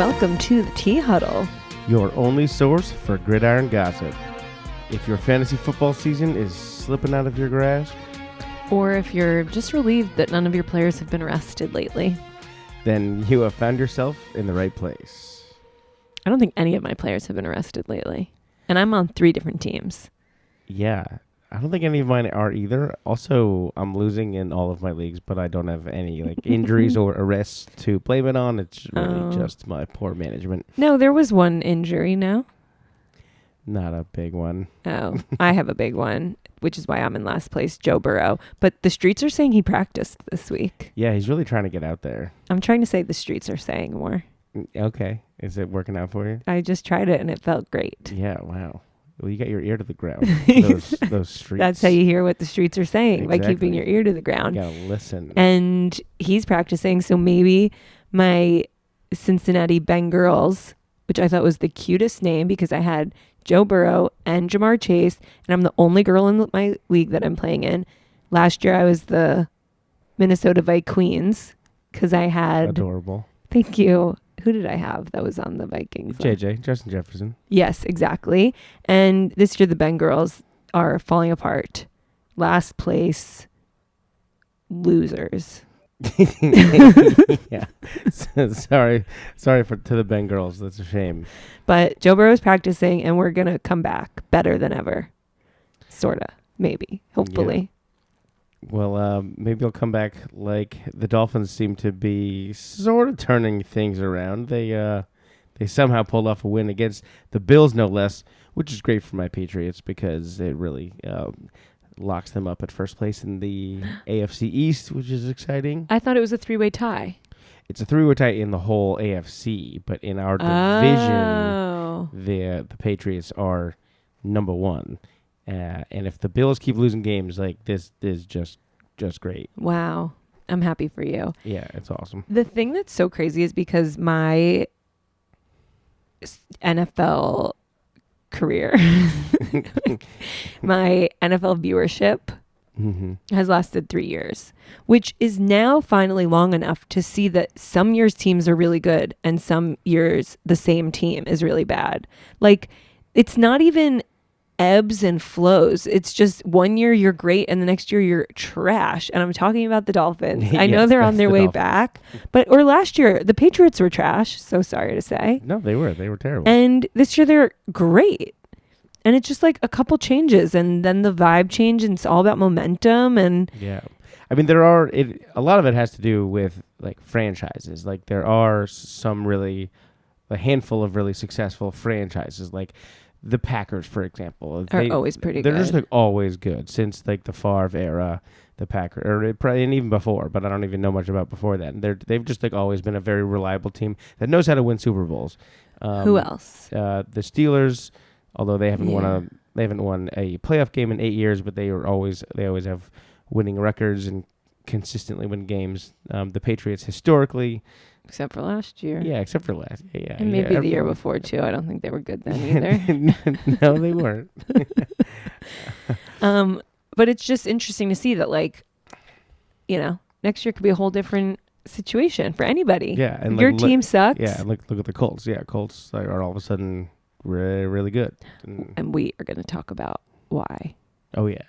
Welcome to the Tea Huddle. Your only source for gridiron gossip. If your fantasy football season is slipping out of your grasp, Or if you're just relieved that none of your players have been arrested lately. then you have found yourself in the right place. I don't think any of my players have been arrested lately. And I'm on 3 different teams. Yeah, I don't think any of mine are either. Also, I'm losing in all of my leagues, but I don't have any injuries or arrests to blame it on. It's really just my poor management. No, there was one injury, no? Not a big one. Oh, I have a big one, which is why I'm in last place, Joe Burrow. But the streets are saying he practiced this week. Yeah, he's really trying to get out there. I'm trying to say the streets are saying more. Okay. Is it working out for you? I just tried it and it felt great. Yeah, wow. Well, you got your ear to the ground. those streets. That's how you hear what the streets are saying, by Exactly. keeping your ear to the ground. You gotta listen. And he's practicing, so maybe my Cincinnati Bengals, which I thought was the cutest name because I had Joe Burrow and Jamar Chase, and I'm the only girl in my league that I'm playing in. Last year I was the Minnesota Vikings because I had... Adorable. Thank you. Who did I have that was on the Vikings? JJ, Justin Jefferson. Yes, exactly. And this year the Bengals are falling apart. Last place losers. Yeah. sorry to the Bengals. That's a shame. But Joe Burrow is practicing and we're going to come back better than ever. Sorta. Maybe. Hopefully. Well, maybe I'll come back like the Dolphins seem to be sort of turning things around. They somehow pulled off a win against the Bills, no less, which is great for my Patriots because it really locks them up at first place in the AFC East, which is exciting. I thought it was a 3-way tie. It's a 3-way tie in the whole AFC, but in our division, the Patriots are number 1. And if the Bills keep losing games, like this is just great. Wow. I'm happy for you. Yeah, it's awesome. The thing that's so crazy is because my NFL career, my NFL viewership has lasted 3 years, which is now finally long enough to see that some years teams are really good and some years the same team is really bad. Like, it's not even ebbs and flows. It's just one year you're great and the next year you're trash. And I'm talking about the Dolphins. I know they're on their way back, or last year the Patriots were trash. So sorry to say. No, they were terrible. And this year they're great. And it's just like a couple changes and then the vibe change and it's all about momentum. And yeah, I mean, a lot of it has to do with like franchises. Like there are a handful of really successful franchises, like the Packers, for example, are always pretty they're good. They're just like always good since like the Favre era. The Packers, and even before, but I don't even know much about before then. They've just like always been a very reliable team that knows how to win Super Bowls. Who else? The Steelers, although they haven't won a playoff game in 8 years, but they always have winning records and consistently win games. The Patriots historically. Except for last year. Yeah, except for last. Yeah, and maybe the year before, too. I don't think they were good then either. No, they weren't. But it's just interesting to see that, like, next year could be a whole different situation for anybody. Yeah. And your team sucks. Yeah, look at the Colts. Yeah, Colts are all of a sudden really, really good. And we are going to talk about why. Oh, yeah.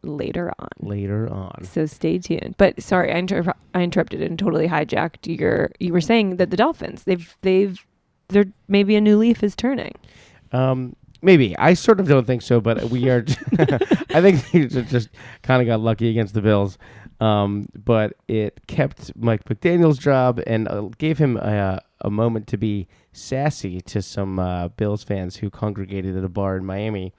Later on. So stay tuned. But sorry, I interrupted and totally hijacked you were saying that the Dolphins, they're maybe a new leaf is turning. Maybe. I sort of don't think so, but we are I think they just kind of got lucky against the Bills. But it kept Mike McDaniel's job and gave him a moment to be sassy to some Bills fans who congregated at a bar in Miami.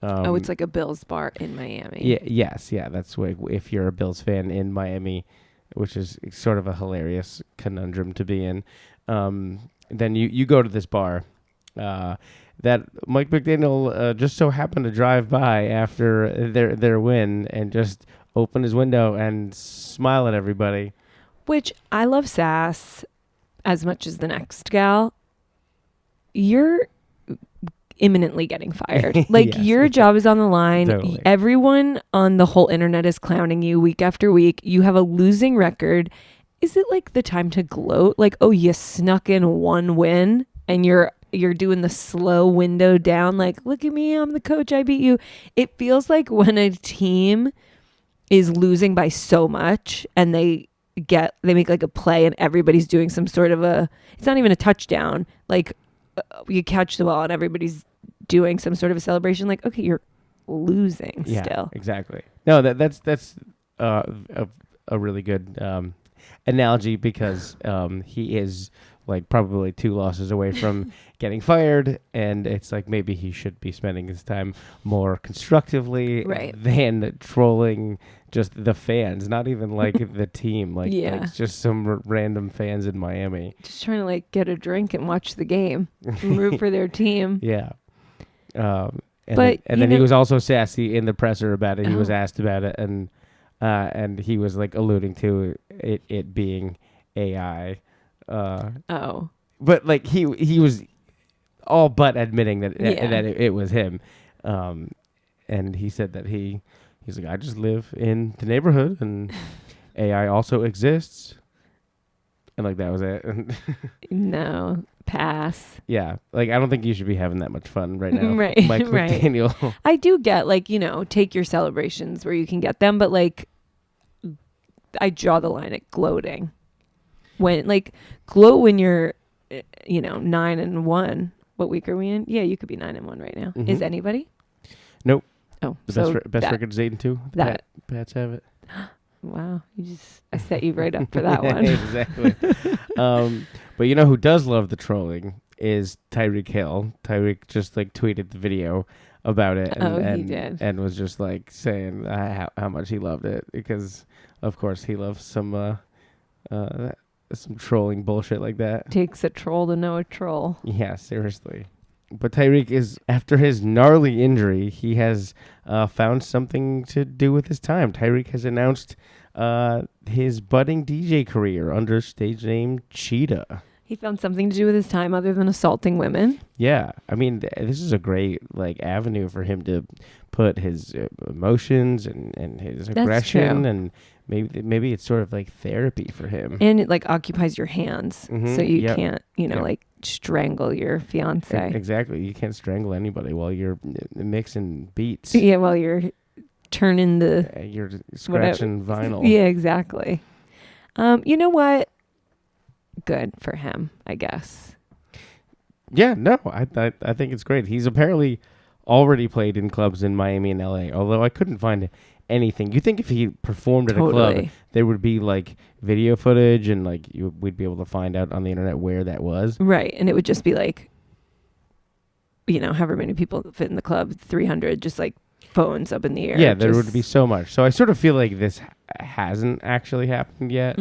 It's like a Bills bar in Miami. Yeah, that's what, if you're a Bills fan in Miami, which is sort of a hilarious conundrum to be in. Then you go to this bar that Mike McDaniel just so happened to drive by after their win and just open his window and smile at everybody. Which I love sass as much as the next gal. You're imminently getting fired. Like, Yes. your job is on the line. Totally. Everyone on the whole internet is clowning you week after week. You have a losing record is it like the time to gloat? Like, oh, you snuck in one win and you're doing the slow window down. Like, look at me, I'm the coach, I beat you. It feels like when a team is losing by so much and they make like a play and everybody's doing some sort of it's not even a touchdown. Like you catch the ball and everybody's doing some sort of a celebration. Like, okay, you're losing still. Exactly. No, that's a really good analogy because he is like probably 2 losses away from getting fired, and it's like maybe he should be spending his time more constructively than trolling just the fans, not even like the team, like just some random fans in Miami. Just trying to like get a drink and watch the game and root for their team. Yeah. And then he was also sassy in the presser about it. He was asked about it, and he was like alluding to it being AI. But like he was all but admitting that it was him, and he said that he's like, I just live in the neighborhood and AI also exists, and like that was it. No, pass. Yeah, like I don't think you should be having that much fun right now, right? Mike McDaniel. I do get like take your celebrations where you can get them, but like I draw the line at gloating. When like gloat when you're 9-1. What week are we in? Yeah, you could be 9-1 right now. Mm-hmm. Is anybody? Nope. Oh, the best record is 8-2. Pats have it. Wow, I set you right up for that one. Exactly. But you know who does love the trolling is Tyreek Hill. Tyreek just like tweeted the video about it, and he did, and was just like saying how much he loved it because, of course, he loves some trolling bullshit like that. Takes a troll to know a troll. Yeah, seriously. But Tyreek is, after his gnarly injury, he has found something to do with his time. Tyreek has announced his budding DJ career under stage name Cheetah. He found something to do with his time other than assaulting women. Yeah, I mean, this is a great like avenue for him to put his emotions and his aggression, and maybe it's sort of like therapy for him. And it like occupies your hands, so you can't like strangle your fiance. Exactly, you can't strangle anybody while you're mixing beats. Yeah, while you're turning you're scratching vinyl. Yeah, exactly. You know what? Good for him, I guess. Yeah, no, I think it's great. He's apparently already played in clubs in Miami and LA, although I couldn't find anything. You think if he performed at a club, there would be like video footage and like we'd be able to find out on the internet where that was. Right, and it would just be like, however many people fit in the club, 300, just like phones up in the air. Yeah, there would be so much. So I sort of feel like this hasn't actually happened yet.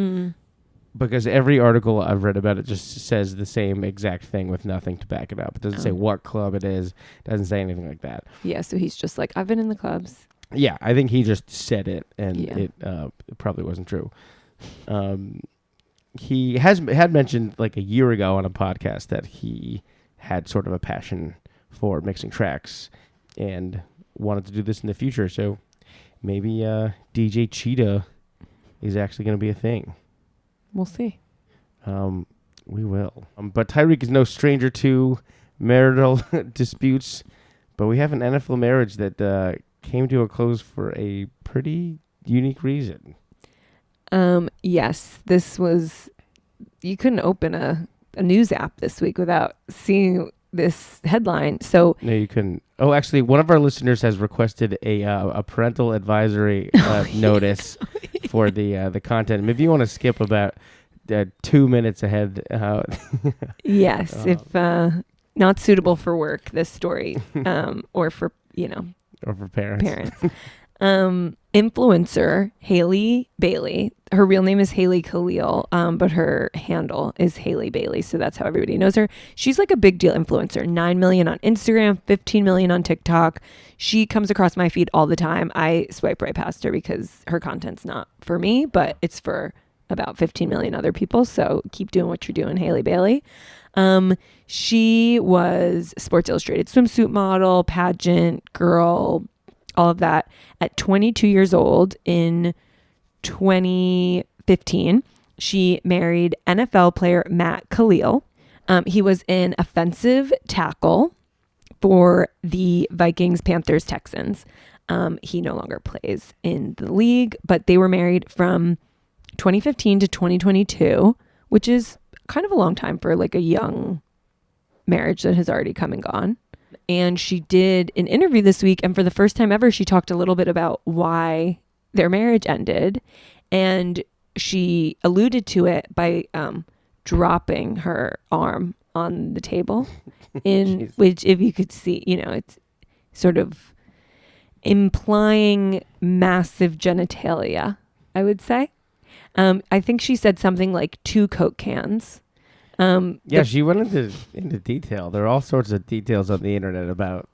Because every article I've read about it just says the same exact thing with nothing to back it up. It doesn't say what club it is. It doesn't say anything like that. Yeah, so he's just like, I've been in the clubs. Yeah, I think he just said it, and it probably wasn't true. He had mentioned like a year ago on a podcast that he had sort of a passion for mixing tracks and wanted to do this in the future. So maybe DJ Cheetah is actually going to be a thing. We'll see. We will. But Tyreek is no stranger to marital disputes. But we have an NFL marriage that came to a close for a pretty unique reason. Yes, this was... You couldn't open a news app this week without seeing this headline. So no, you couldn't. Oh, actually, one of our listeners has requested a parental advisory notice for the content. Maybe you want to skip about 2 minutes ahead. Yes, if not suitable for work, this story, or for or for parents. Influencer Haley Bailey. Her real name is Haley Khalil, but her handle is Haley Bailey, so that's how everybody knows her. She's like a big deal influencer. 9 million on Instagram, 15 million on TikTok. She comes across my feed all the time. I swipe right past her because her content's not for me, but it's for about 15 million other people. So keep doing what you're doing, Haley Bailey. She was Sports Illustrated swimsuit model, pageant girl, all of that at 22 years old in 2015. she married NFL player Matt Khalil. He was an offensive tackle for the Vikings, Panthers, Texans. He no longer plays in the league, but they were married from 2015 to 2022, which is kind of a long time for like a young marriage that has already come and gone. And she did an interview this week, and for the first time ever, she talked a little bit about why their marriage ended. And she alluded to it by dropping her arm on the table, in which, if you could see, it's sort of implying massive genitalia, I would say. I think she said something like 2 Coke cans. She went into detail. There are all sorts of details on the internet about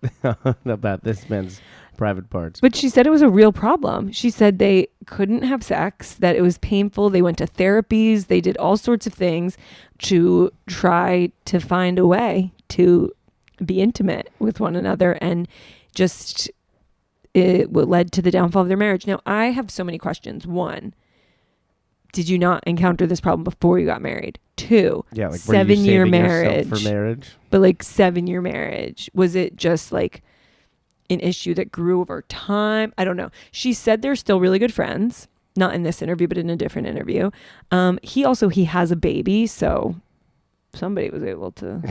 about this man's private parts. But she said it was a real problem. She said they couldn't have sex, that it was painful. They went to therapies. They did all sorts of things to try to find a way to be intimate with one another, and just it led to the downfall of their marriage. Now, I have so many questions. 1, did you not encounter this problem before you got married? 2, yeah, like 7-year marriage. For marriage? But like 7-year marriage, was it just like an issue that grew over time? I don't know. She said they're still really good friends. Not in this interview, but in a different interview. He has a baby, so somebody was able to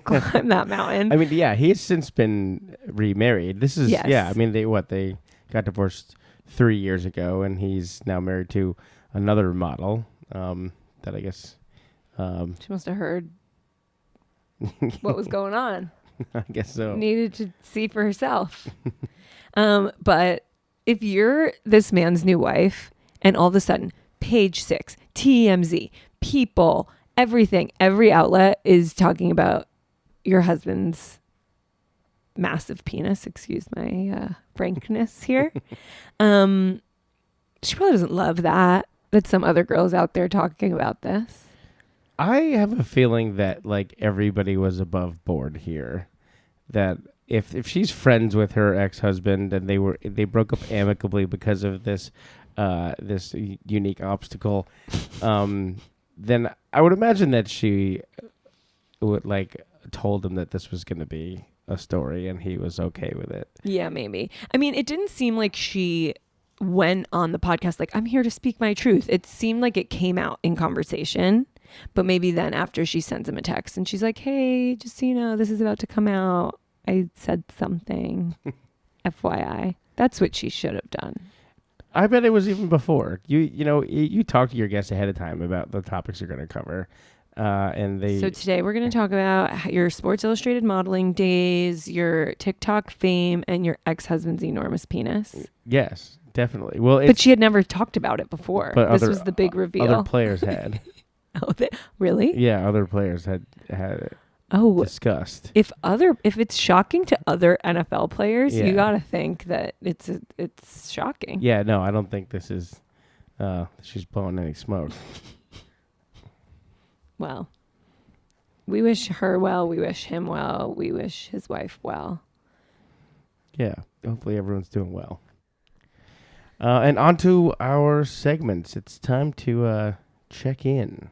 climb that mountain. I mean, yeah, he has since been remarried. This is, yes. Yeah, I mean, they got divorced 3 years ago, and he's now married to another model that I guess... she must have heard what was going on. I guess so. Needed to see for herself. But if you're this man's new wife, and all of a sudden, Page 6, TMZ, People, everything, every outlet is talking about your husband's massive penis, excuse my frankness here. She probably doesn't love that some other girls out there talking about this. I have a feeling that like everybody was above board here. That if she's friends with her ex-husband and they broke up amicably because of this unique obstacle, then I would imagine that she would like told him that this was going to be a story and he was okay with it. Yeah, maybe. I mean, it didn't seem like she went on the podcast like, I'm here to speak my truth. It seemed like it came out in conversation, but maybe then after she sends him a text and she's like, hey, just so you know, this is about to come out. I said something. FYI. That's what she should have done. I bet it was even before. You talk to your guests ahead of time about the topics you're going to cover. So today we're going to talk about your Sports Illustrated modeling days, your TikTok fame, and your ex-husband's enormous penis. Yes, definitely. Well, but she had never talked about it before. But this was the big reveal. Other players had. Really? Yeah, other players had it. Oh, discussed. If it's shocking to other NFL players, you got to think that it's shocking. Yeah, no, I don't think this is. She's blowing any smoke. Well, we wish her well. We wish him well. We wish his wife well. Yeah, hopefully everyone's doing well. And on to our segments. It's time to check in.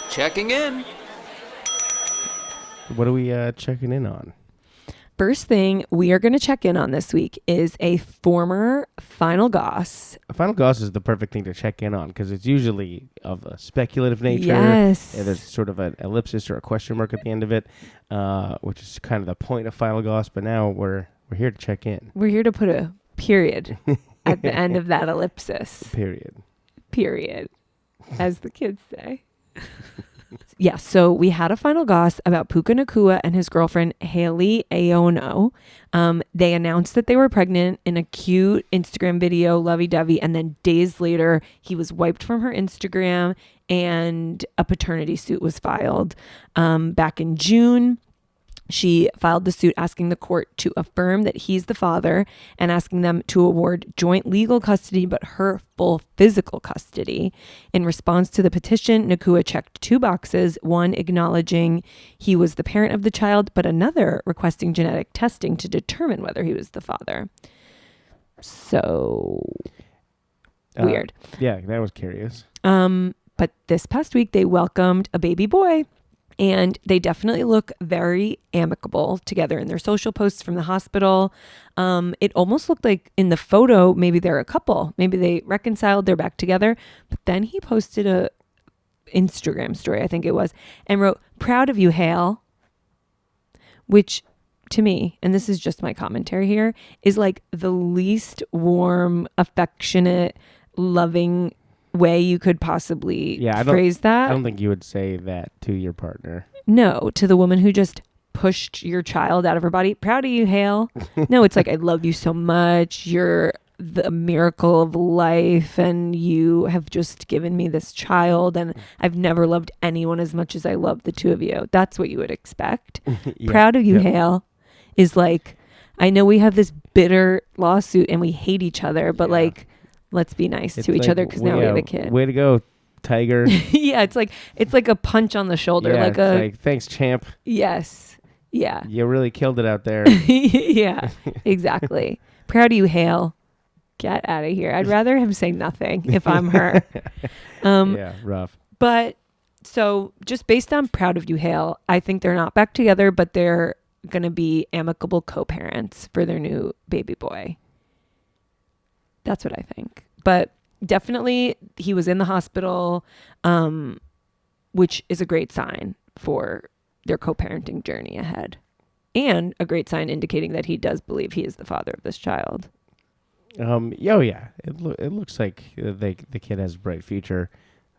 Checking in. What are we checking in on? First thing we are going to check in on this week is a former Final Goss. A Final Goss is the perfect thing to check in on because it's usually of a speculative nature. Yes. And there's sort of an ellipsis or a question mark at the end of it, which is kind of the point of Final Goss. But now we're here to check in. We're here to put a period at the end of that ellipsis. Period. As the kids say. Yeah, so we had a Final Goss about Puka Nacua and his girlfriend, Haley Aono. They announced that they were pregnant in a cute Instagram video, lovey-dovey, and then days later, he was wiped from her Instagram and a paternity suit was filed. Back in June, she filed the suit asking the court to affirm that he's the father and asking them to award joint legal custody, but her full physical custody. In response to the petition, Nacua checked 2 boxes, one acknowledging he was the parent of the child, but another requesting genetic testing to determine whether he was the father. So weird. Yeah, that was curious. But this past week, they welcomed a baby boy. And they definitely look very amicable together in their social posts from the hospital. It almost looked like in the photo, maybe they're a couple. Maybe they reconciled, they're back together. But then he posted a Instagram story, I think it was, and wrote, "Proud of you, Hale," which to me, and this is just my commentary here, is like the least warm, affectionate, loving way you could possibly phrase that. I don't think you would say that to your partner. No, to the woman who just pushed your child out of her body. "Proud of you, Hale." No, it's like, "I love you so much. You're the miracle of life, and you have just given me this child, and I've never loved anyone as much as I love the two of you." That's what you would expect. "Proud of you, Hale," is like, I know we have this bitter lawsuit and we hate each other, but like, let's be nice to each other because now we have a kid. Way to go, Tiger. Yeah, it's like a punch on the shoulder. Yeah, like, thanks, champ. Yes. Yeah. You really killed it out there. Yeah, exactly. "Proud of you, Hale. Get out of here." I'd rather him say nothing if I'm her. Yeah, rough. But so just based on "Proud of you, Hale," I think they're not back together, but they're going to be amicable co-parents for their new baby boy. That's what I think. But definitely he was in the hospital, which is a great sign for their co-parenting journey ahead. And a great sign indicating that he does believe he is the father of this child. Yeah. It looks like the kid has a bright future.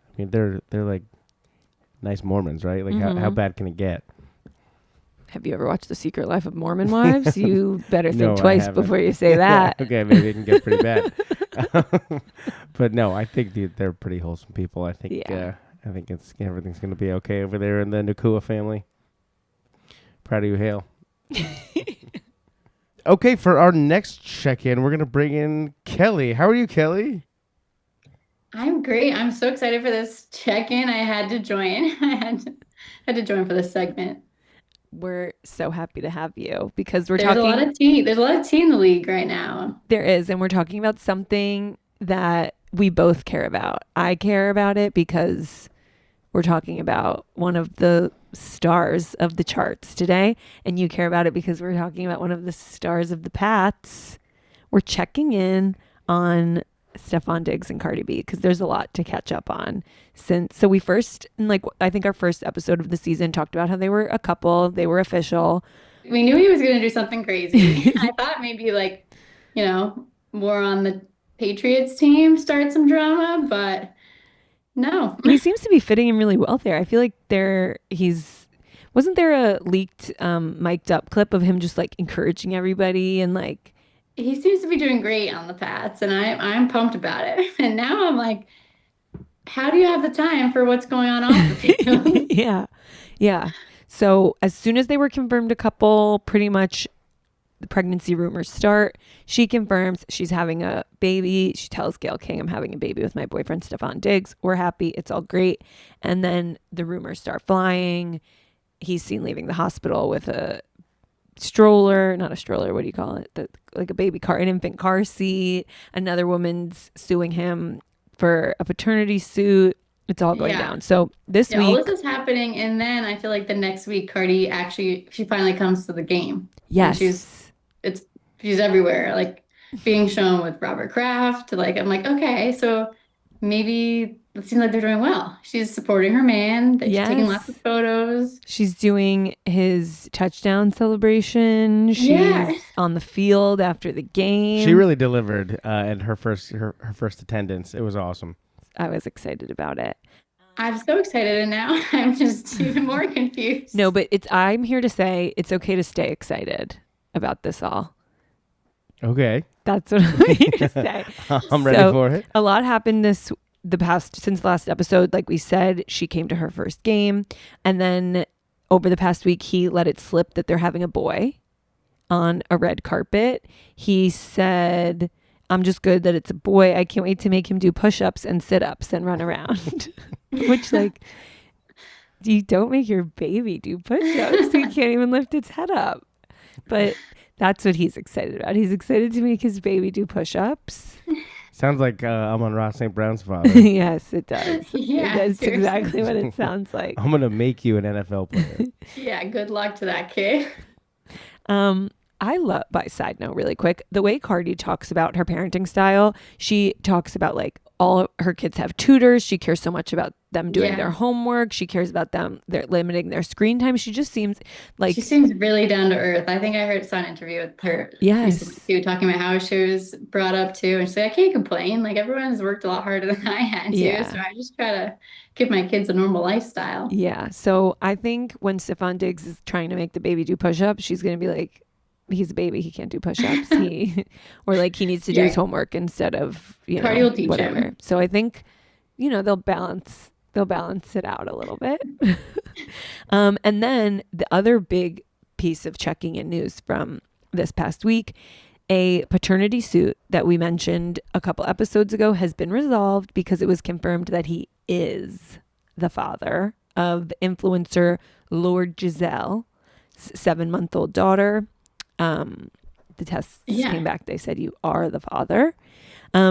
I mean, they're like nice Mormons, right? Like how bad can it get? Have you ever watched The Secret Life of Mormon Wives? You better think No, twice before you say that. Okay, maybe it can get pretty bad. But no, I think they're pretty wholesome people. I think everything's going to be okay over there in the Nakua family. Proud of you, Hale. Okay, for our next check-in, we're going to bring in Kelly. How are you, Kelly? I'm great. I'm so excited for this check-in. I had to join. I had to join for this segment. We're so happy to have you because there's a lot of tea. There's a lot of tea in the league right now. There is, and we're talking about something that we both care about. I care about it because we're talking about one of the stars of the charts today, and you care about it because we're talking about one of the stars of the Pats. We're checking in on Stephon Diggs and Cardi B because there's a lot to catch up on so we first, I think our first episode of the season talked about how they were a couple, they were official. We knew he was going to do something crazy. I thought maybe more on the Patriots team, start some drama, but no. He seems to be fitting in really well there. I feel like wasn't there a leaked mic'd up clip of him just like encouraging everybody and like he seems to be doing great on the Pats, and I'm pumped about it. And now I'm like, how do you have the time for what's going on off the field? Yeah. So as soon as they were confirmed a couple, pretty much the pregnancy rumors start. She confirms she's having a baby. She tells Gayle King, "I'm having a baby with my boyfriend, Stephon Diggs. We're happy. It's all great." And then the rumors start flying. He's seen leaving the hospital with a stroller, not a stroller, what do you call it? Like a baby car, an infant car seat. Another woman's suing him for a paternity suit. It's all going down. So this week, all this is happening, and then I feel like the next week, Cardi she finally comes to the game. Yes, she's everywhere, like being shown with Robert Kraft. Like I'm like, okay, so maybe it seems like they're doing well. She's supporting her man. She's taking lots of photos. She's doing his touchdown celebration. She's on the field after the game. She really delivered in her first attendance. It was awesome. I was excited about it. I'm so excited, and now I'm just even more confused. No, but I'm here to say it's okay to stay excited about this all. Okay. That's what I'm here to say. I'm ready for it. A lot happened since the last episode. Like we said, she came to her first game, and then over the past week, he let it slip that they're having a boy on a red carpet. He said, "I'm just good that it's a boy. I can't wait to make him do push-ups and sit-ups and run around." Which, like, you don't make your baby do push-ups. He can't even lift its head up. But that's what he's excited about. He's excited to make his baby do push-ups. Sounds like I'm on Ross St. Brown's father. Yes, it does. Yeah, That's seriously. exactly what it sounds like. I'm gonna make you an NFL player. Yeah, good luck to that kid. I love, by side note, really quick, the way Cardi talks about her parenting style. She talks about like all of her kids have tutors. She cares so much about them doing their homework. She cares about them, they're limiting their screen time. She just seems like She seems really down to earth. I think I saw an interview with her recently yes, too, talking about how she was brought up too. And she's like, I can't complain. Like everyone's worked a lot harder than I had to. yeah. So I just try to give my kids a normal lifestyle. Yeah. So I think when Stephon Diggs is trying to make the baby do push-ups, she's going to be like, he's a baby. He can't do push-ups. Or like he needs to do his homework instead of, Cardi will teach whatever. him. So I think, they'll balance it out a little bit. And then the other big piece of checking in news from this past week, a paternity suit that we mentioned a couple episodes ago has been resolved because it was confirmed that he is the father of influencer Lord Giselle, 7-month-old daughter. The tests came back. They said you are the father.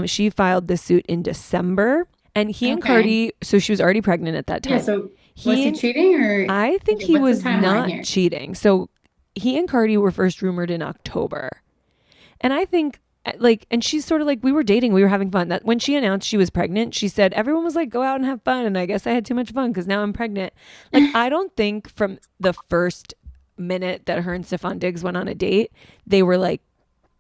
She filed the suit in December, and he and Cardi. So she was already pregnant at that time. Yeah. So was he cheating, or I think he was not cheating. So he and Cardi were first rumored in October, and I think and she's sort of like, we were dating, we were having fun. That when she announced she was pregnant, she said everyone was like, go out and have fun, and I guess I had too much fun because now I'm pregnant. Like I don't think from the first minute that her and Stephon Diggs went on a date, they were like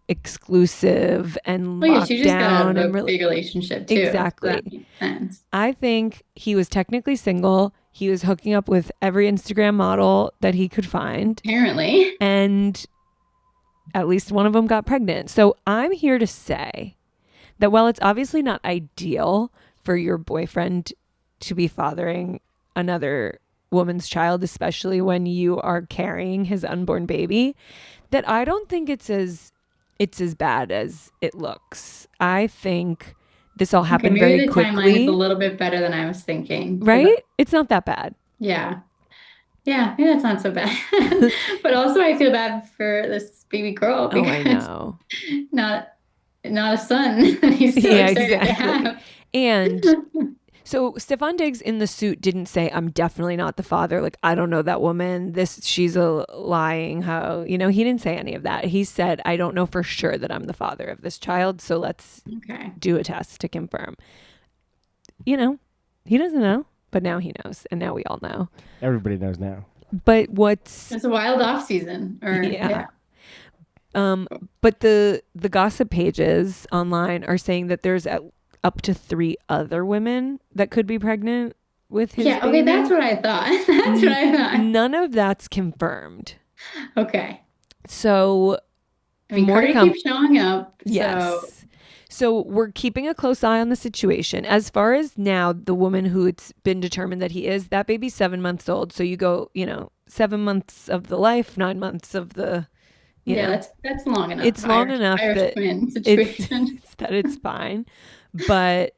exclusive and locked she just down got and a big relationship too. Exactly. So that makes sense. I think he was technically single. He was hooking up with every Instagram model that he could find. Apparently. And at least one of them got pregnant. So I'm here to say that while it's obviously not ideal for your boyfriend to be fathering another woman's child, especially when you are carrying his unborn baby, that I don't think it's as bad as it looks. I think this all happened very quickly. The timeline is a little bit better than I was thinking. Right? It's not that bad. Yeah. Yeah, maybe that's not so bad. But also I feel bad for this baby girl because I know. not a son he's so excited to have. And so Stephon Diggs in the suit didn't say, I'm definitely not the father. Like, I don't know that woman. She's a lying hoe. He didn't say any of that. He said, I don't know for sure that I'm the father of this child. So let's do a test to confirm. He doesn't know, but now he knows. And now we all know. Everybody knows now. But it's a wild off season. But the gossip pages online are saying that there's up to 3 other women that could be pregnant with his baby. Okay, that's what I thought. None of that's confirmed. Okay. So, Cardi keeps showing up. Yes. So we're keeping a close eye on the situation. As far as now, the woman who it's been determined that he is, that baby's 7 months old. So you go, 7 months of the life, 9 months of the... that's long enough. It's long enough that it's fine. But,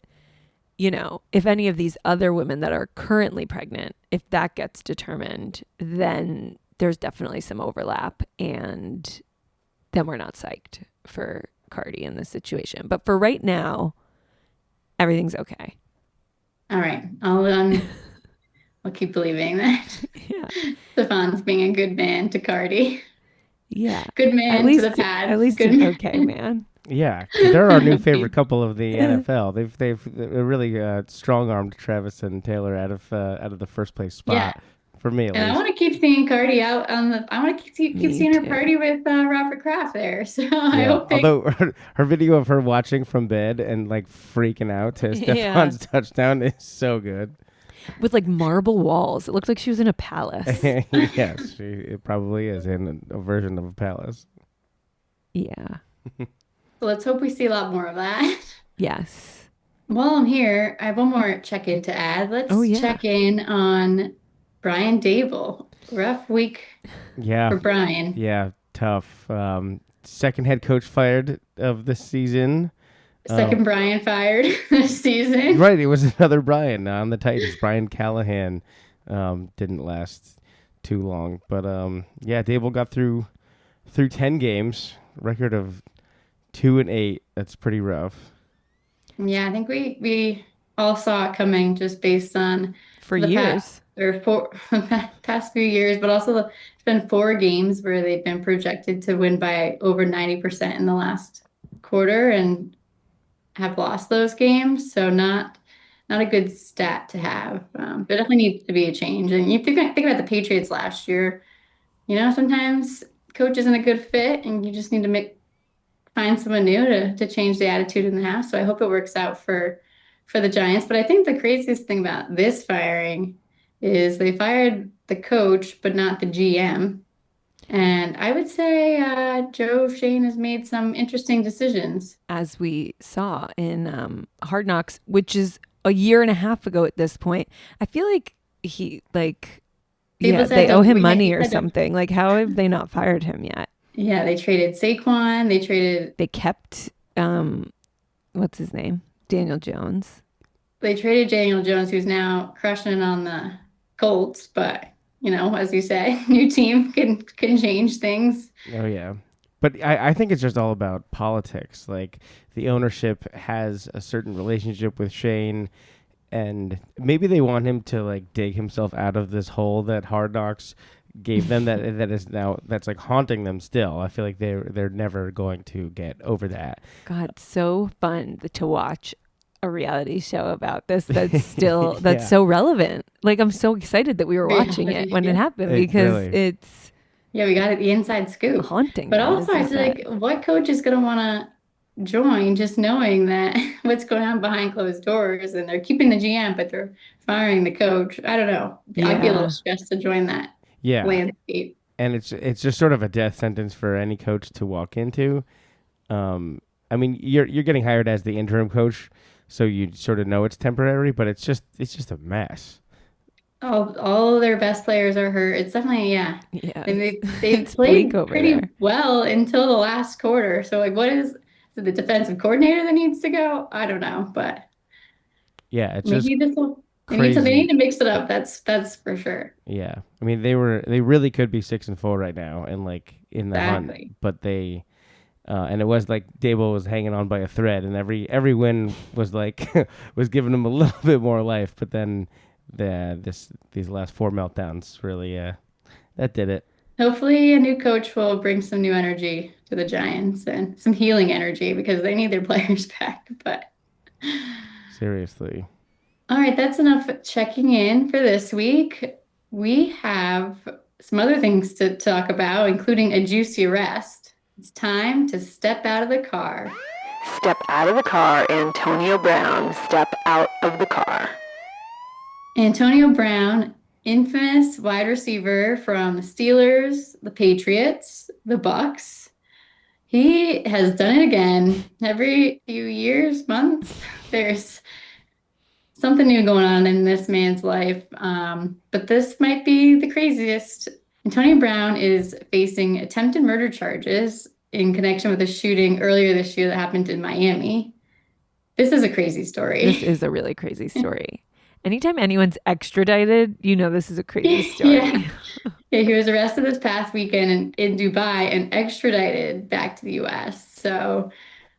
if any of these other women that are currently pregnant, if that gets determined, then there's definitely some overlap. And then we're not psyched for Cardi in this situation. But for right now, everything's okay. All right. I'll keep believing that. Yeah. Stephon's being a good man to Cardi. Yeah. Good man to the pads. At least an okay man. Yeah, they're our new favorite couple of the NFL. They've really strong-armed Travis and Taylor out of the first place spot for me. At least. I want to keep seeing Cardi out on the. I want to keep seeing her party with Robert Kraft there. So I hope. Although her video of her watching from bed and like freaking out to Stephon's touchdown is so good. With like marble walls, it looked like she was in a palace. Yes, it probably is in a version of a palace. Yeah. So let's hope we see a lot more of that. Yes. While I'm here, I have one more check-in to add. Let's check in on Brian Dable. Rough week for Brian. Yeah, tough. Second head coach fired of the season. Second Brian fired this season. Right, it was another Brian on the Titans. Brian Callahan didn't last too long. But Dable got through 10 games, record of 2-8. That's pretty rough. Yeah, I think we all saw it coming just based on For the past years. or four past few years, but also it's been 4 games where they've been projected to win by over 90% in the last quarter and have lost those games. So not a good stat to have. There definitely needs to be a change. And you think about the Patriots last year. Sometimes coach isn't a good fit, and you just need to find someone new to change the attitude in the house. So I hope it works out for the Giants. But I think the craziest thing about this firing is they fired the coach, but not the GM. And I would say Joe Shane has made some interesting decisions. As we saw in Hard Knocks, which is a year and a half ago at this point. I feel like People said they owe him he money or had to, something. Like, how have they not fired him yet? yeah, they traded Saquon. They traded They kept, what's his name? Daniel Jones. they traded Daniel Jones, who's now crushing it on the Colts. But as you say, new team can change things. Oh yeah. But I think it's just all about politics. Like the ownership has a certain relationship with Shane, and maybe they want him to like dig himself out of this hole that Hard Knocks gave them that is now that's like haunting them still. I feel like they're never going to get over that. God, so fun to watch a reality show about this that's Yeah. so relevant. Like, I'm so excited that we were watching it when it Yeah. happened because Really. it's Yeah, we got it, the inside scoop. haunting But them, also, as you I feel said. like what coach is going to want to join just knowing that what's going on behind closed doors and they're keeping the GM, but they're firing the coach. I don't know. I'd be a little Yeah. stressed to join that Yeah. landscape. And it's just sort of a death sentence for any coach to walk into. I mean, you're getting hired as the interim coach, so you sort of know it's temporary, but it's just a mess. All their best players are hurt. It's definitely, yeah. Yeah. They've It's bleak played over pretty there. well until the last quarter. So like is it the defensive coordinator that needs to go? I don't know, but Yeah, it's just maybe this will they need crazy. to mix it up. That's for sure. Yeah, I mean they really could be 6-4 right now and like in the hunt, Exactly. but they and it was like Dable was hanging on by a thread, and every win was like was giving him a little bit more life, but then these last four meltdowns really that did it. Hopefully a new coach will bring some new energy to the Giants and some healing energy because they need their players back. But Seriously. all right, that's enough checking in for this week. We have some other things to talk about, including a juicy arrest. It's time to step out of the car. Step out of the car, Antonio Brown. Step out of the car. Antonio Brown, infamous wide receiver from the Steelers, the Patriots, the Bucks. He has done it again. Every few years, months, there's something new going on in this man's life. But this might be the craziest. Antonio Brown is facing attempted murder charges in connection with a shooting earlier this year that happened in Miami. This is a crazy This story. is a really crazy story. Anytime anyone's extradited, this is a crazy Yeah. story. Yeah, he was arrested this past weekend in Dubai and extradited back to the US. So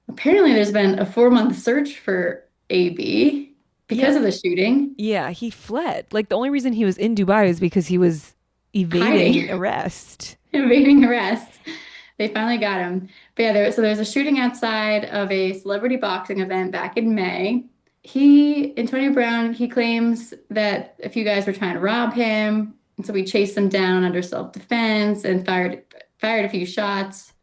apparently there's been a 4-month search for AB Yeah. because of the shooting, Yeah, he fled. Like, the only reason he was in Dubai is because he was evading hiding, arrest. evading arrest. They finally got him. But yeah, so there was a shooting outside of a celebrity boxing event back in May. Antonio Brown, he claims that a few guys were trying to rob him. And so we chased them down under self-defense and fired a few shots.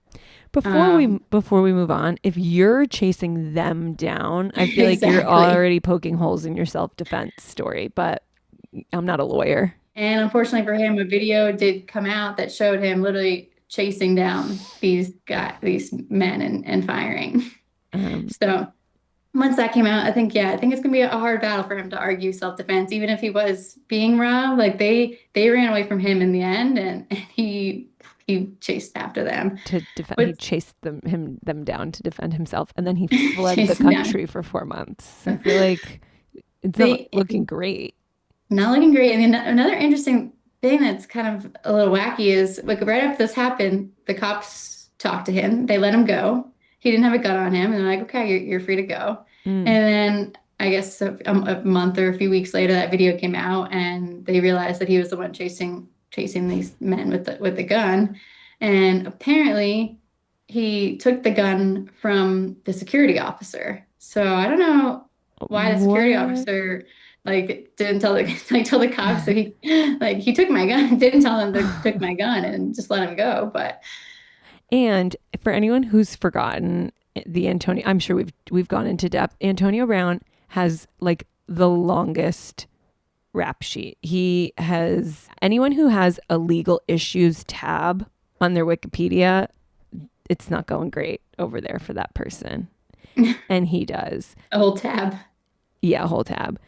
Um, Before we move on, if you're chasing them down, I feel like you're exactly. already poking holes in your self-defense story, but I'm not a lawyer. And unfortunately for him, a video did come out that showed him literally chasing down these men and firing. Um, So once that came out, I think it's gonna be a hard battle for him to argue self-defense, even if he was being robbed. Like they ran away from him in the end, and he chased after them. to defend, he But chased them down to defend himself, and then he fled the chasing down, country for 4 months. I feel like it's not they looking great. not looking great. And then another interesting thing that's kind of a little wacky is like right after this happened, the cops talked to him. They let him go. He didn't have a gun on him, and they're like, "Okay, you're free to go." Mm. And then I guess a month or a few weeks later, that video came out, and they realized that he was the one chasing these men with the gun. And apparently, he took the gun from the security officer. So I don't know why the security What? officer like didn't tell the like tell the cops that he took my gun, didn't tell them they took my gun and just let him go. But And for anyone who's forgotten the Antonio, I'm sure we've gone into depth. Antonio Brown has like the longest rap sheet. He has anyone who has a legal issues tab on their Wikipedia, it's not going great over there for that person. And he does. a whole tab. Yeah, a whole tab.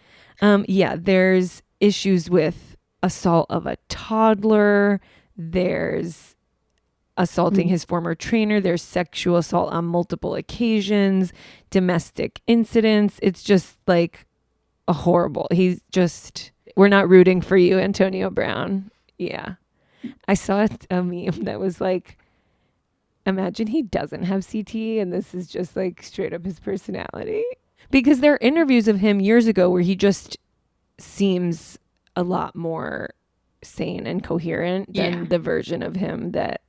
Yeah, there's issues with assault of a toddler. There's assaulting his former trainer. There's sexual assault on multiple occasions, domestic incidents. It's just like a horrible. We're not rooting for you, Antonio Brown. Yeah. I saw a meme that was like, imagine he doesn't have CTE and this is just like straight up his personality. Because there are interviews of him years ago where he just seems a lot more sane and coherent than the version of him that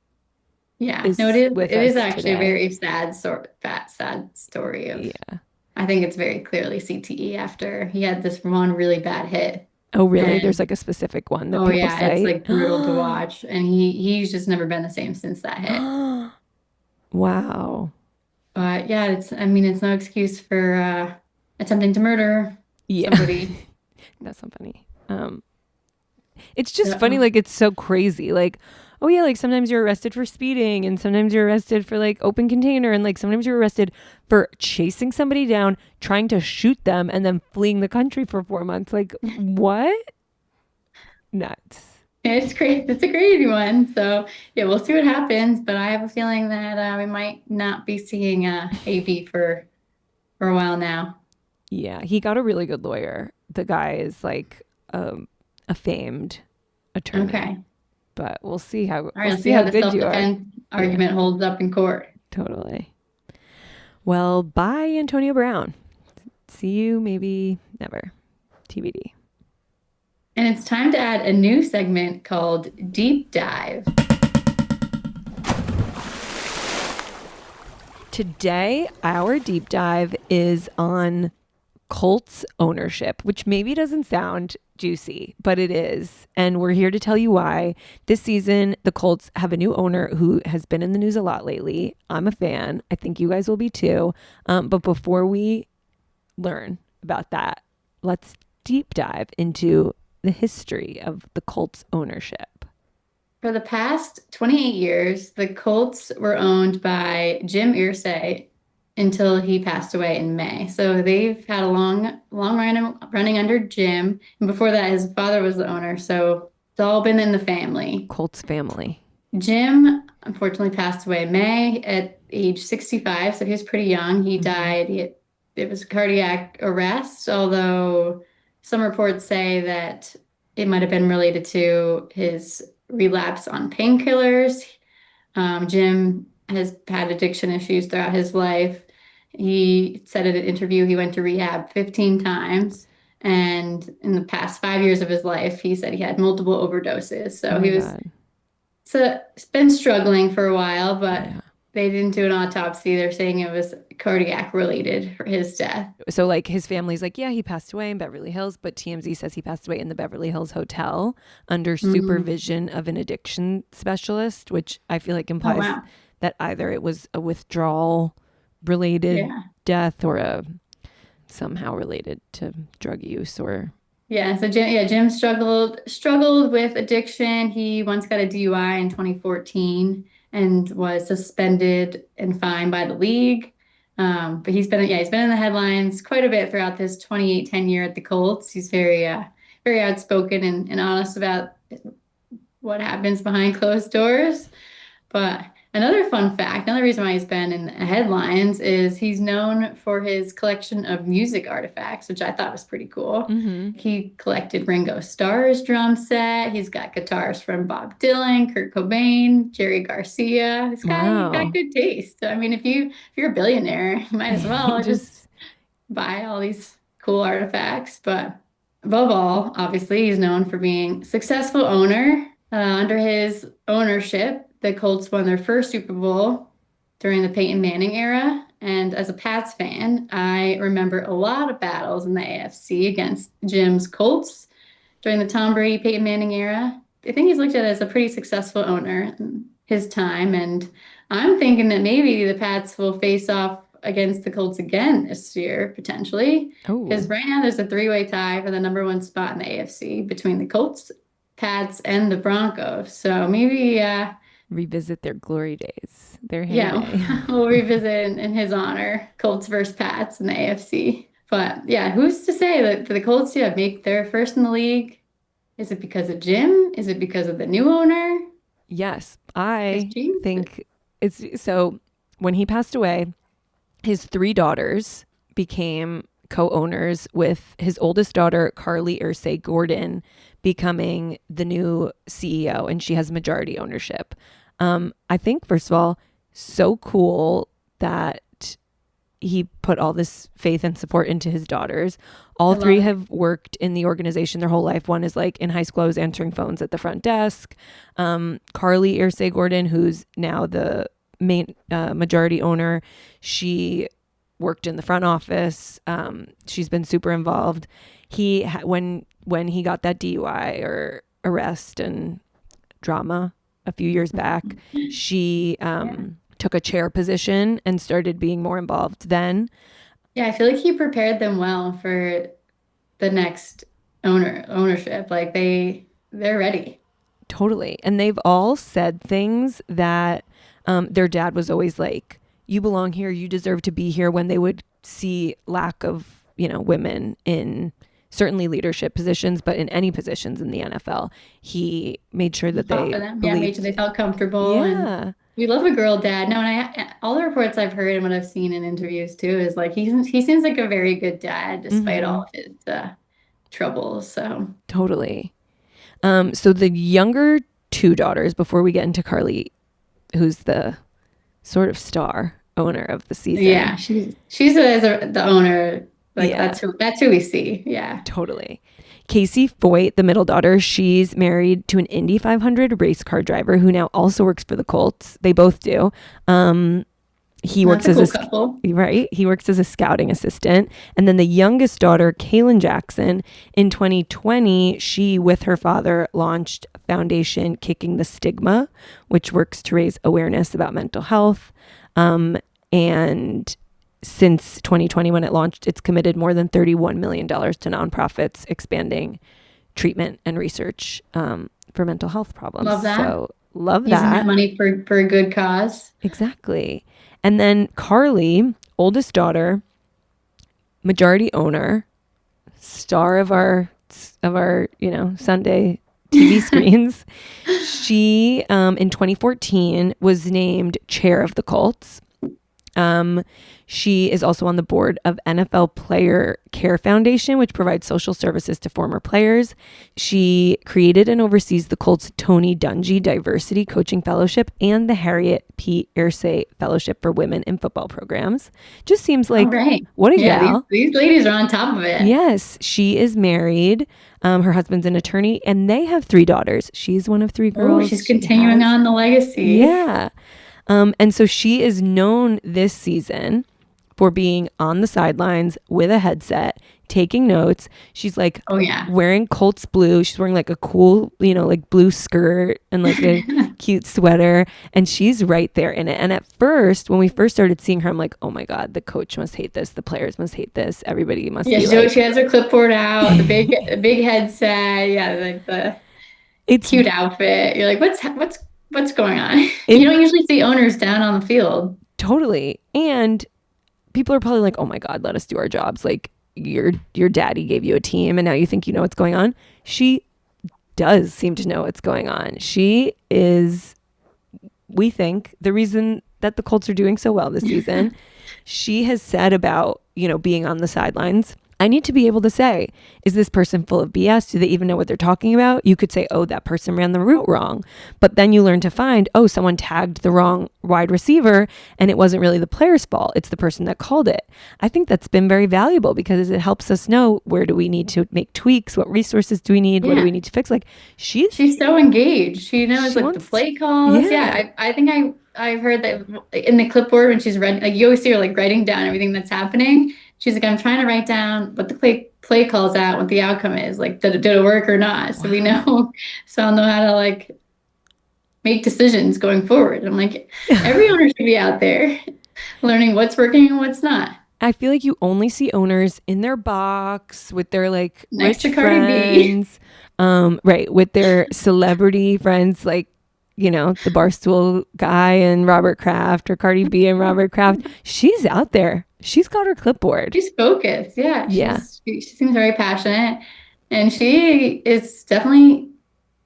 is no, it with is us actually a today. very sad story of I think it's very clearly CTE after he had this one really bad hit. Oh, really? And There's like a specific one that oh people yeah, it's cite. like brutal to watch. And he's just never been the same since that hit. Wow. But yeah, it's no excuse for attempting to murder somebody. That's so funny. It's just funny, like it's so crazy. Like, oh yeah, like sometimes you're arrested for speeding and sometimes you're arrested for like open container and like sometimes you're arrested for chasing somebody down, trying to shoot them and then fleeing the country for 4 months. Like what? Nuts. It's great. It's a crazy one. So yeah, we'll see what happens. But I have a feeling that we might not be seeing AB for a while now. Yeah, he got a really good lawyer. The guy is like a famed attorney. Okay. But we'll see how All right, we'll see how the good you are. self-defense argument holds up in court. Totally. Well, bye, Antonio Brown. See you maybe never. TBD. And it's time to add a new segment called Deep Dive. Today, our deep dive is on Colts ownership, which maybe doesn't sound juicy, but it is. And we're here to tell you why. This season, the Colts have a new owner who has been in the news a lot lately. I'm a fan. I think you guys will be too. But before we learn about that, let's deep dive into the history of the Colts ownership. For the past 28 years, the Colts were owned by Jim Irsay until he passed away in May. So they've had a long run running under Jim. And before that, his father was the owner. So it's all been in the family. Colts family. Jim unfortunately passed away in May at age 65. So he was pretty young. He died. It was cardiac arrest, although some reports say that it might have been related to his relapse on painkillers. Jim has had addiction issues throughout his life. He said in an interview he went to rehab 15 times. And in the past 5 years of his life, he said he had multiple overdoses. So it's been struggling for a while, but they didn't do an autopsy. They're saying it was cardiac related for his death. So like his family's like, yeah, he passed away in Beverly Hills, but TMZ says he passed away in the Beverly Hills hotel under supervision of an addiction specialist, which I feel like implies that either it was a withdrawal related death or somehow related to drug use or So Jim struggled with addiction. He once got a DUI in 2014 and was suspended and fined by the league. But he's been in the headlines quite a bit throughout this 28 tenure at the Colts. He's very outspoken and honest about what happens behind closed doors. But another fun fact, another reason why he's been in the headlines is he's known for his collection of music artifacts, which I thought was pretty cool. He collected Ringo Starr's drum set. He's got guitars from Bob Dylan, Kurt Cobain, Jerry Garcia. This guy got good taste. So, I mean, if you're a billionaire, you might as well just buy all these cool artifacts. But above all, obviously, he's known for being a successful owner. Under his ownership, the Colts won their first Super Bowl during the Peyton Manning era. And as a Pats fan, I remember a lot of battles in the AFC against Jim's Colts during the Tom Brady, Peyton Manning era. I think he's looked at as a pretty successful owner in his time. And I'm thinking that maybe the Pats will face off against the Colts again this year, potentially. Because Oh, right now there's a three-way tie for the number one spot in the AFC between the Colts, Pats, and the Broncos. So maybe, revisit their glory days, their heyday. yeah, we'll revisit in his honor Colts versus Pats in the AFC. But yeah, who's to say that for the Colts, yeah, make their first in the league? Is it because of Jim? Is it because of the new owner? Yes, Because I James? think it's so. When he passed away, his three daughters became co-owners, with his oldest daughter, Carly Ursay Gordon, becoming the new CEO, and she has majority ownership. I think, first of all, so cool that he put all this faith and support into his daughters. All I three love it. have worked in the organization their whole life. One is like in high school, I was answering phones at the front desk. Carly Ursay Gordon, who's now the main majority owner, she worked in the front office. She's been super involved. When he got that DUI or arrest and drama a few years back, she took a chair position and started being more involved then. Yeah, I feel like he prepared them well for the next ownership. Like they're ready. Totally. And they've all said things that their dad was always like, you belong here, you deserve to be here, when they would see lack of, women in certainly leadership positions, but in any positions in the NFL. He made sure He that fought they for them. Yeah, made sure believed. they felt comfortable. And Yeah, we love a girl dad. No, and all the reports I've heard and what I've seen in interviews too is like he seems like a very good dad despite all of his troubles. So totally. So the younger two daughters, before we get into Carly, who's the sort of star owner of the season. yeah, she's the owner. Like Yeah, that's who we see. Yeah. totally. Casey Foyt, the middle daughter, she's married to an Indy 500 race car driver who now also works for the Colts. They both do. He That's works a as cool couple. right. He works as a scouting assistant. And then the youngest daughter, Kaylin Jackson, in 2020, she with her father launched Foundation Kicking the Stigma, which works to raise awareness about mental health. And since 2020, when it launched, it's committed more than $31 million to nonprofits, expanding treatment and research for mental health problems. Love that. So love Using that that. money for a good cause. Exactly. And then Carly, oldest daughter, majority owner, star of our Sunday TV screens. She in 2014 was named chair of the Colts. She is also on the board of NFL Player Care Foundation, which provides social services to former players. She created and oversees the Colts Tony Dungy Diversity Coaching Fellowship and the Harriet P. Irsay Fellowship for Women in Football Programs. Just seems All like right. what a Yeah, gal. these ladies are on top of it. Yes, she is married. Her husband's an attorney, and they have three daughters. She's one of three Oh, girls. she's She continuing has, on the legacy. yeah. And so she is known this season for being on the sidelines with a headset, taking notes. She's like Oh yeah. wearing Colts blue. She's wearing like a cool, like blue skirt and like a cute sweater. And she's right there in it. And at first, when we first started seeing her, I'm like, oh my God, the coach must hate this. The players must hate this. Everybody must Yeah, be she, like, she has her clipboard out, the big headset, yeah, like the it's cute outfit. You're like, what's going on? it You don't usually see owners down on the field. totally. And people are probably like, oh my God, let us do our jobs. Like your daddy gave you a team and now you think you know what's going on. She does seem to know what's going on. She is, we think, the reason that the Colts are doing so well this season. She has said about, being on the sidelines, I need to be able to say, is this person full of BS? Do they even know what they're talking about? You could say, oh, that person ran the route wrong. But then you learn to find, oh, someone tagged the wrong wide receiver and it wasn't really the player's fault. It's the person that called it. I think that's been very valuable because it helps us know where do we need to make tweaks? What resources do we need? What do we need to fix? Like she's so engaged. She knows like the play calls. Yeah. I think I've heard that in the clipboard when she's writing, like you always see her like writing down everything that's happening. She's like, I'm trying to write down what the play calls out, what the outcome is, like did it work or not? So we know, so I'll know how to like make decisions going forward. I'm like, every owner should be out there learning what's working and what's not. I feel like you only see owners in their box with their like Next rich to Cardi friends, right, with their celebrity friends, like, you know, the Barstool guy and Robert Kraft or Cardi B and Robert Kraft. She's out there. She's got her clipboard. She's focused. Yeah. Yeah. She seems very passionate and she is definitely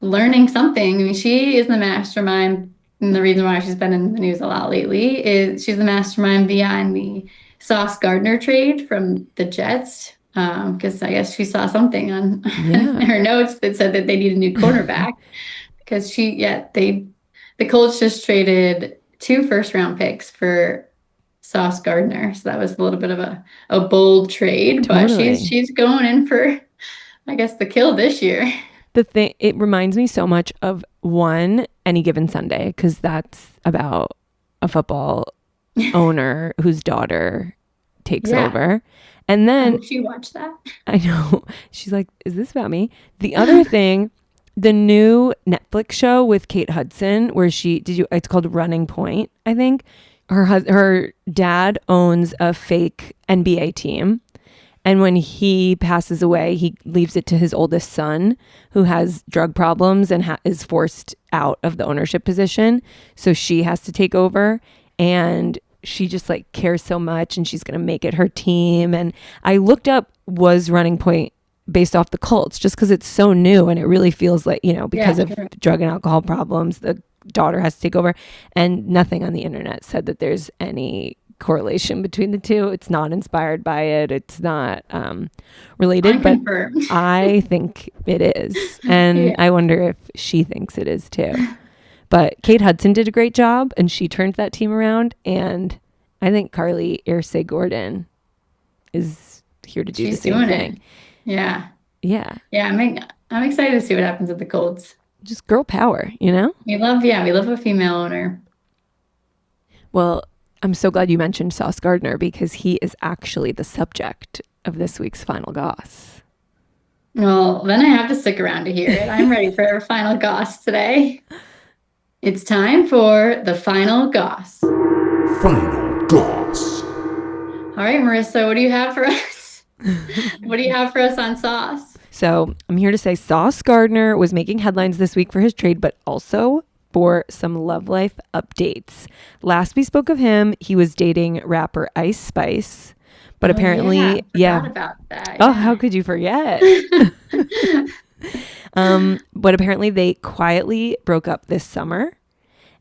learning something. I mean, she is the mastermind. And the reason why she's been in the news a lot lately is she's the mastermind behind the Sauce Gardner trade from the Jets. Because I guess she saw something on her notes that said that they need a new cornerback. Because the Colts just traded 2 first-round picks for Sauce Gardner, so that was a little bit of a bold trade, but she's going in for, I guess, the kill this year. It reminds me so much of Any Given Sunday, because that's about a football owner whose daughter takes over. And then she watched that. I know. She's like, is this about me? The other thing, the new Netflix show with Kate Hudson, where it's called Running Point, I think. Her dad owns a fake NBA team. And when he passes away, he leaves it to his oldest son, who has drug problems and is forced out of the ownership position. So she has to take over. And she just like cares so much and she's going to make it her team. And I looked up, was Running Point based off the Colts, just because it's so new and it really feels like, you know, because of drug and alcohol problems, the daughter has to take over. And nothing on the internet said that there's any correlation between the two. It's not inspired by it. It's not related, but I think it is. And I wonder if she thinks it is too. But Kate Hudson did a great job and she turned that team around. And I think Carly Gordon is here to do the same thing. Yeah. Yeah. Yeah. I'm excited to see what happens with the Colts. Just girl power, you know? We love a female owner. Well, I'm so glad you mentioned Sauce Gardner because he is actually the subject of this week's Final Goss. Well, then I have to stick around to hear it. I'm ready for our Final Goss today. It's time for the Final Goss. Final Goss. All right, Marissa, what do you have for us? What do you have for us on Sauce? So I'm here to say Sauce Gardner was making headlines this week for his trade, but also for some love life updates. Last we spoke of him, he was dating rapper Ice Spice, but apparently, forgot about that. Oh, how could you forget? But apparently they quietly broke up this summer,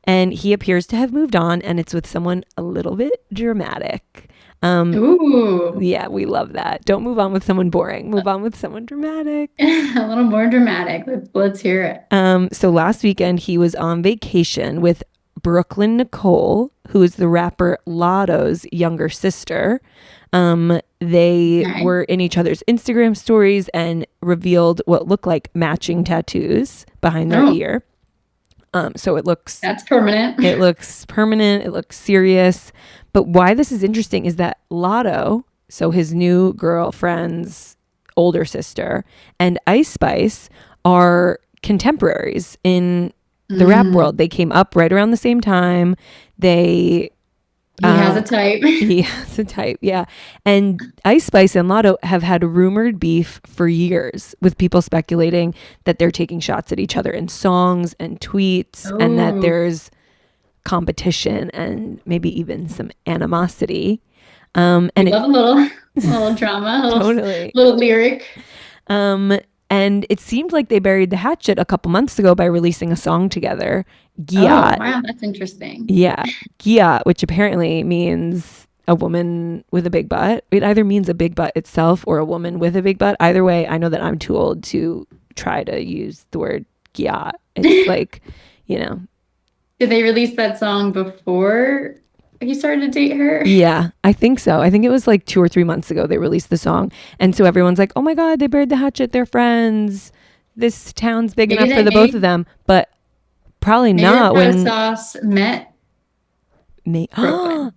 and he appears to have moved on, and it's with someone a little bit dramatic. Ooh. Yeah, we love that. Don't move on with someone boring. Move on with someone dramatic. A little more dramatic. Let's hear it. So last weekend he was on vacation with Brooklyn Nicole, who is the rapper Lotto's younger sister. They were in each other's Instagram stories and revealed what looked like matching tattoos behind their ear. So that's permanent. It looks permanent. It looks serious. But why this is interesting is that Lotto, so his new girlfriend's older sister, and Ice Spice are contemporaries in the rap world. They came up right around the same time. He has a type. He has a type, yeah. And Ice Spice and Lotto have had rumored beef for years, with people speculating that they're taking shots at each other in songs and tweets, and that there's competition and maybe even some animosity. And love a little drama, little lyric. And it seemed like they buried the hatchet a couple months ago by releasing a song together, Giat. Oh, wow, that's interesting. Yeah, Giat, which apparently means a woman with a big butt. It either means a big butt itself or a woman with a big butt. Either way, I know that I'm too old to try to use the word gyat. It's like, you know. Did they release that song before he started to date her? Yeah, I think so. I think it was like 2 or 3 months ago they released the song. And so everyone's like, oh my God, they buried the hatchet. They're friends. This town's big enough for the both of them. But probably not when Sauce met.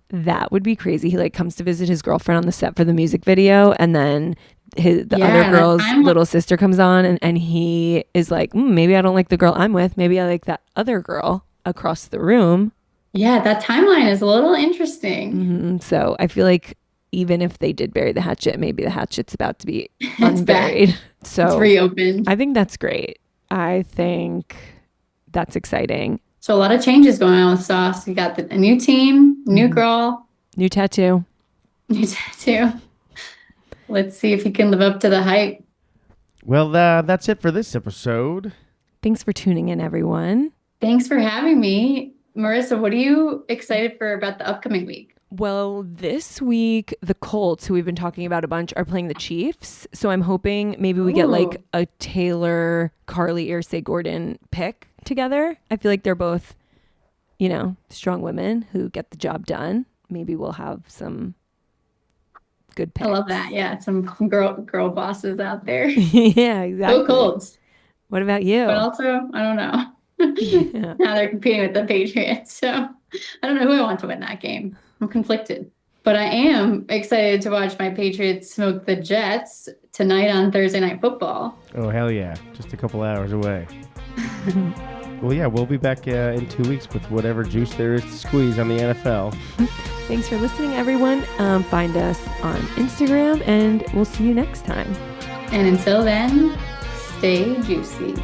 That would be crazy. He like comes to visit his girlfriend on the set for the music video, and then the other girl's little sister comes on, and he is like, maybe I don't like the girl I'm with. Maybe I like that other girl across the room. Yeah, that timeline is a little interesting. Mm-hmm. So I feel like even if they did bury the hatchet, maybe the hatchet's about to be unburied. So it's reopened. I think that's great. I think that's exciting. So a lot of changes going on with Sauce. We got a new team, new girl. New tattoo. New tattoo. Let's see if he can live up to the hype. Well, that's it for this episode. Thanks for tuning in, everyone. Thanks for having me. Marissa, what are you excited for about the upcoming week? Well, this week, the Colts, who we've been talking about a bunch, are playing the Chiefs. So I'm hoping maybe we get like a Taylor, Carly, Irsay Gordon pick together. I feel like they're both, you know, strong women who get the job done. Maybe we'll have some good picks. I love that. Yeah, some girl bosses out there. Yeah, exactly. Go Colts. What about you? But also, I don't know. Yeah. Now they're competing with the Patriots. So I don't know who I want to win that game. I'm conflicted. But I am excited to watch my Patriots smoke the Jets tonight on Thursday Night Football. Oh, hell yeah. Just a couple hours away. Well, yeah, we'll be back in 2 weeks with whatever juice there is to squeeze on the NFL. Thanks for listening, everyone. Find us on Instagram, and we'll see you next time. And until then, stay juicy.